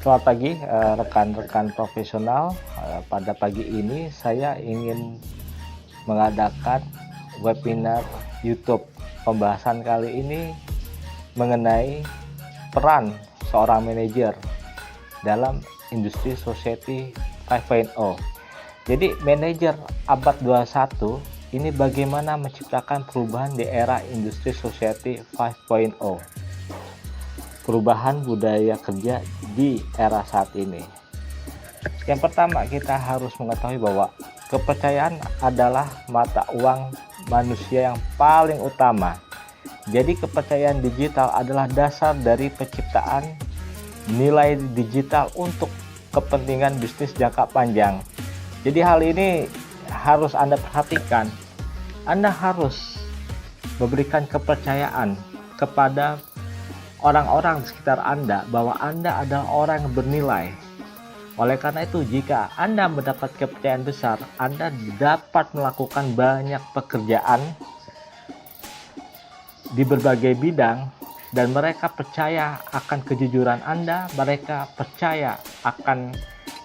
Selamat pagi rekan-rekan profesional. Pada pagi ini saya ingin mengadakan webinar YouTube. Pembahasan kali ini mengenai peran seorang manajer dalam industri society 5.0. Jadi manajer abad 21 ini bagaimana menciptakan perubahan di era industri society 5.0. Perubahan budaya kerja di era saat ini. Yang pertama, kita harus mengetahui bahwa kepercayaan adalah mata uang manusia yang paling utama. Jadi kepercayaan digital adalah dasar dari penciptaan nilai digital untuk kepentingan bisnis jangka panjang. Jadi hal ini harus Anda perhatikan. Anda harus memberikan kepercayaan kepada orang-orang di sekitar Anda bahwa Anda adalah orang yang bernilai. Oleh karena itu, jika Anda mendapat kepercayaan besar, Anda dapat melakukan banyak pekerjaan di berbagai bidang dan mereka percaya akan kejujuran Anda, mereka percaya akan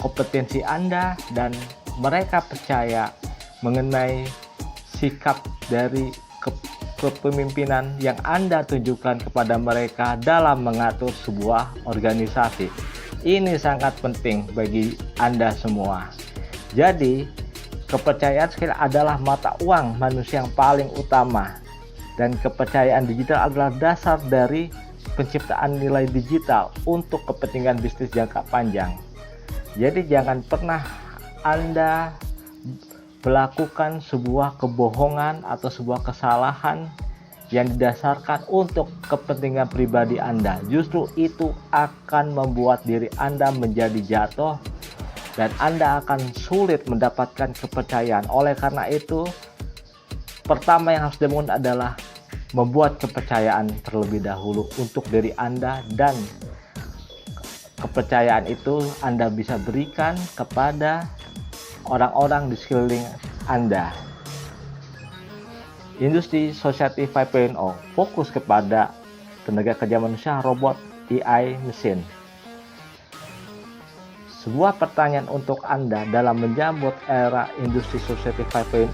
kompetensi Anda, dan mereka percaya mengenai sikap dari kepemimpinan yang Anda tunjukkan kepada mereka dalam mengatur sebuah organisasi. Ini sangat penting bagi Anda semua. Jadi, kepercayaan skill adalah mata uang manusia yang paling utama, dan kepercayaan digital adalah dasar dari penciptaan nilai digital untuk kepentingan bisnis jangka panjang. Jadi jangan pernah Anda melakukan sebuah kebohongan atau sebuah kesalahan yang didasarkan untuk kepentingan pribadi Anda. Justru itu akan membuat diri Anda menjadi jatuh dan Anda akan sulit mendapatkan kepercayaan. Oleh karena itu, pertama yang harus dibangun adalah membuat kepercayaan terlebih dahulu untuk diri Anda, dan kepercayaan itu Anda bisa berikan kepada orang-orang di sekeliling Anda. Industri Society 5.0 fokus kepada tenaga kerja manusia, robot, AI, mesin. Sebuah pertanyaan untuk Anda dalam menjambut era industri Society 5.0.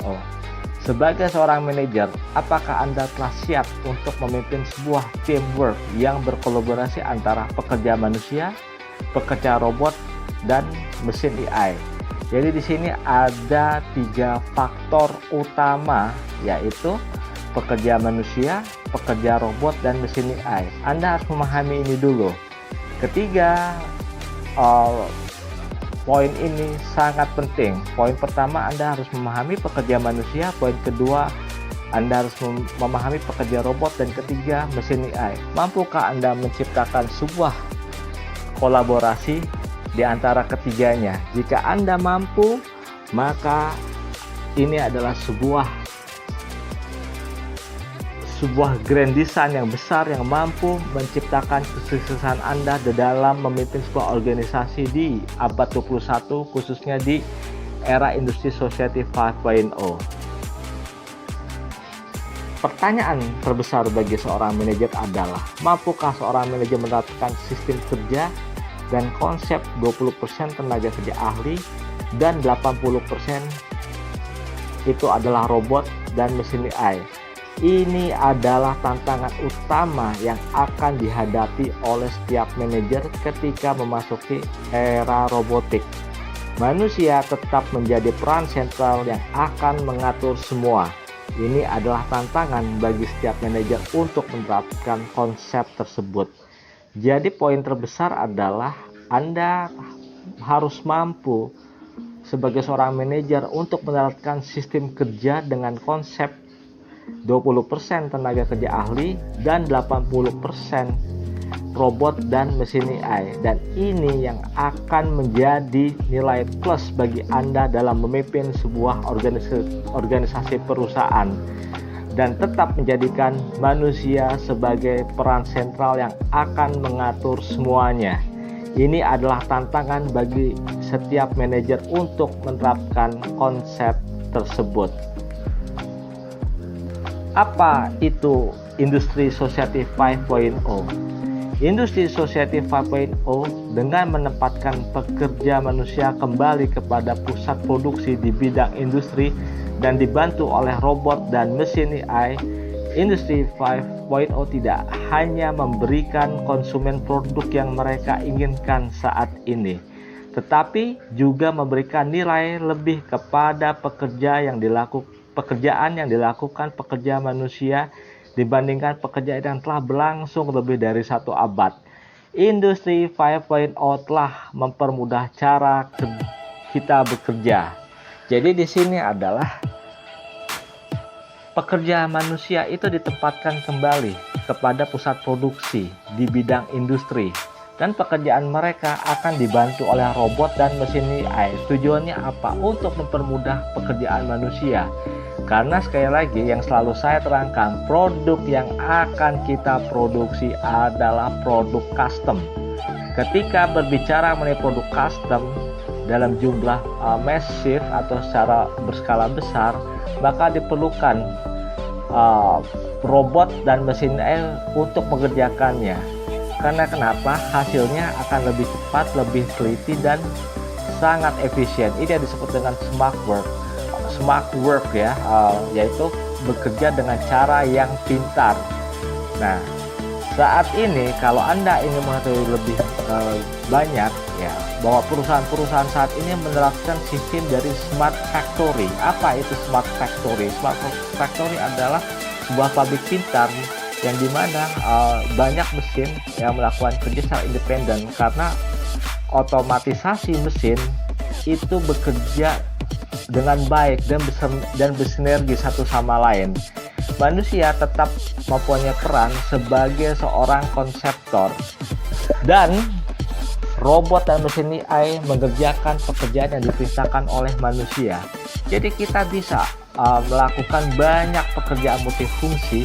Sebagai seorang manajer, apakah Anda telah siap untuk memimpin sebuah teamwork yang berkolaborasi antara pekerja manusia, pekerja robot, dan mesin AI? Jadi di sini ada 3 faktor utama, yaitu pekerja manusia, pekerja robot, dan mesin AI. Anda harus memahami ini dulu. Ketiga, poin ini sangat penting. Poin pertama, Anda harus memahami pekerja manusia. Poin kedua, Anda harus memahami pekerja robot. Dan ketiga, mesin AI. Mampukah Anda menciptakan sebuah kolaborasi di antara ketiganya? Jika Anda mampu, maka ini adalah sebuah grand design yang besar yang mampu menciptakan kesuksesan Anda di dalam memimpin sebuah organisasi di abad 21, khususnya di era industri society 5.0. Pertanyaan terbesar bagi seorang manajer adalah, mampukah seorang manajer menerapkan sistem kerja dan konsep 20% tenaga kerja ahli dan 80% itu adalah robot dan mesin AI? Ini adalah tantangan utama yang akan dihadapi oleh setiap manajer ketika memasuki era robotik. Manusia tetap menjadi peran sentral yang akan mengatur semua. Ini adalah tantangan bagi setiap manajer untuk menerapkan konsep tersebut. Jadi poin terbesar adalah Anda harus mampu sebagai seorang manajer untuk menerapkan sistem kerja dengan konsep 20% tenaga kerja ahli dan 80% robot dan mesin AI. Dan ini yang akan menjadi nilai plus bagi Anda dalam memimpin sebuah organisasi perusahaan, dan tetap menjadikan manusia sebagai peran sentral yang akan mengatur semuanya. Ini adalah tantangan bagi setiap manajer untuk menerapkan konsep tersebut. Apa itu industri society 5.0? Industri Society 5.0 dengan menempatkan pekerja manusia kembali kepada pusat produksi di bidang industri dan dibantu oleh robot dan mesin AI, Industri 5.0 tidak hanya memberikan konsumen produk yang mereka inginkan saat ini, tetapi juga memberikan nilai lebih kepada pekerjaan yang dilakukan pekerja manusia dibandingkan pekerjaan yang telah berlangsung lebih dari 1 abad. Industri 5.0 telah mempermudah cara kita bekerja. Jadi di sini adalah pekerja manusia itu ditempatkan kembali kepada pusat produksi di bidang industri, dan pekerjaan mereka akan dibantu oleh robot dan mesin AI. Tujuannya apa? Untuk mempermudah pekerjaan manusia. Karena sekali lagi yang selalu saya terangkan, produk yang akan kita produksi adalah produk custom. Ketika berbicara mengenai produk custom dalam jumlah masif atau secara berskala besar, maka diperlukan robot dan mesin AI untuk mengerjakannya. Karena kenapa? Hasilnya akan lebih cepat, lebih teliti, dan sangat efisien. Ini yang disebut dengan smart work ya, yaitu bekerja dengan cara yang pintar. Nah, saat ini kalau Anda ingin mengetahui lebih banyak ya, bahwa perusahaan-perusahaan saat ini menerapkan sistem dari smart factory. Apa itu smart factory? Smart factory adalah sebuah pabrik pintar yang dimana banyak mesin yang melakukan kerja secara independen, karena otomatisasi mesin itu bekerja dengan baik dan bersinergi satu sama lain. Manusia tetap mempunyai peran sebagai seorang konseptor, dan robot dan mesin AI mengerjakan pekerjaan yang diperintahkan oleh manusia. Jadi kita bisa melakukan banyak pekerjaan multifungsi,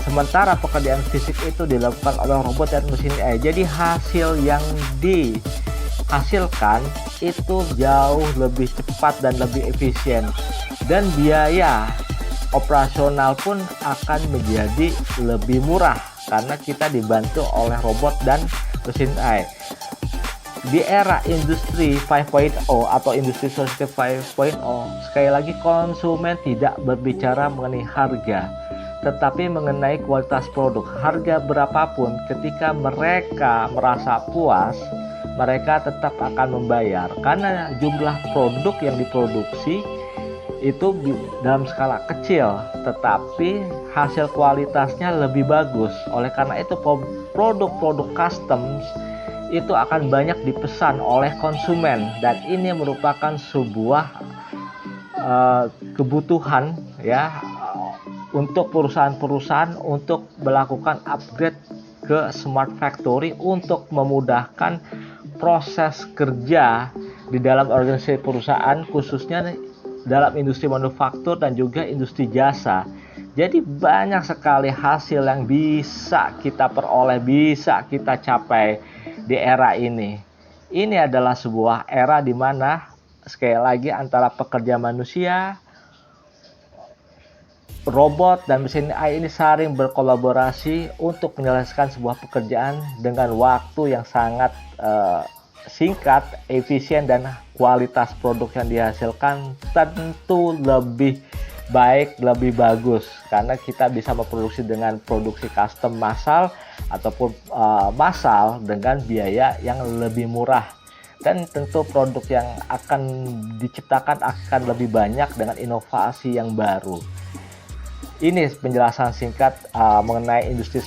sementara pekerjaan fisik itu dilakukan oleh robot dan mesin AI. Jadi hasil yang dihasilkan itu jauh lebih cepat dan lebih efisien, dan biaya operasional pun akan menjadi lebih murah karena kita dibantu oleh robot dan mesin AI. Di era industri 5.0 atau industri society 5.0, sekali lagi konsumen tidak berbicara mengenai harga, tetapi mengenai kualitas produk. Harga berapapun, ketika mereka merasa puas, mereka tetap akan membayar, karena jumlah produk yang diproduksi itu dalam skala kecil, tetapi hasil kualitasnya lebih bagus. Oleh karena itu produk-produk custom itu akan banyak dipesan oleh konsumen, dan ini merupakan sebuah kebutuhan ya untuk perusahaan-perusahaan untuk melakukan upgrade ke smart factory untuk memudahkan proses kerja di dalam organisasi perusahaan, khususnya dalam industri manufaktur dan juga industri jasa. Jadi banyak sekali hasil yang bisa kita peroleh, bisa kita capai di era ini. Ini adalah sebuah era di mana sekali lagi antara pekerja manusia, robot dan mesin AI ini saling berkolaborasi untuk menyelesaikan sebuah pekerjaan dengan waktu yang sangat singkat, efisien, dan kualitas produk yang dihasilkan tentu lebih baik, lebih bagus, karena kita bisa memproduksi dengan produksi custom massal ataupun massal dengan biaya yang lebih murah, dan tentu produk yang akan diciptakan akan lebih banyak dengan inovasi yang baru. Ini penjelasan singkat mengenai industri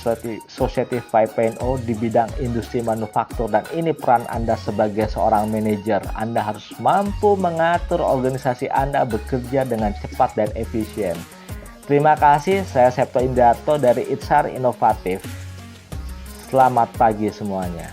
society 5.0 di bidang industri manufaktur, dan ini peran Anda sebagai seorang manajer. Anda harus mampu mengatur organisasi Anda bekerja dengan cepat dan efisien. Terima kasih, saya Septo Indarto dari Itsar Inovatif. Selamat pagi semuanya.